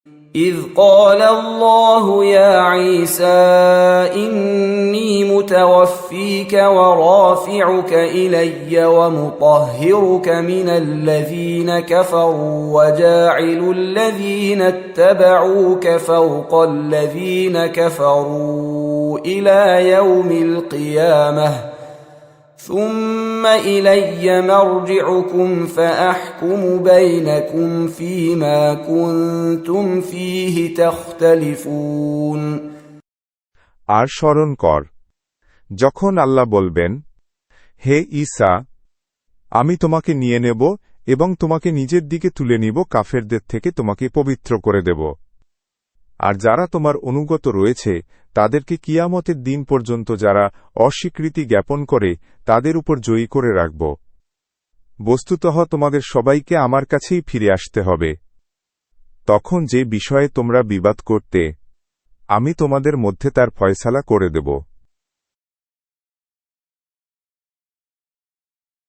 إذ قال الله يا عيسى إني متوفيك ورافعك إلي ومطهرك من الذين كفروا وجاعل الذين اتبعوك فوق الذين كفروا إلى يوم القيامة ثم إلي مرجعكم فأحكم بينكم فيما كنتم فيه تختلفون। আর স্মরণ কর যখন আল্লাহ বলবেন, হে ঈসা, আমি তোমাকে নিয়ে নেব এবং তোমাকে নিজের দিকে তুলে নিব, কাফেরদের থেকে তোমাকে পবিত্র করে দেব, আর যারা তোমার অনুগত রয়েছে তাদেরকে কিয়ামতের দিন পর্যন্ত যারা অস্বীকৃতি জ্ঞাপন করে তাদের উপর জয়ী করে রাখব। বস্তুতঃ তোমাদের সবাইকে আমার কাছেই ফিরে আসতে হবে। তখন যে বিষয়ে তোমরা বিবাদ করতে, আমি তোমাদের মধ্যে তার ফয়সালা করে দেব।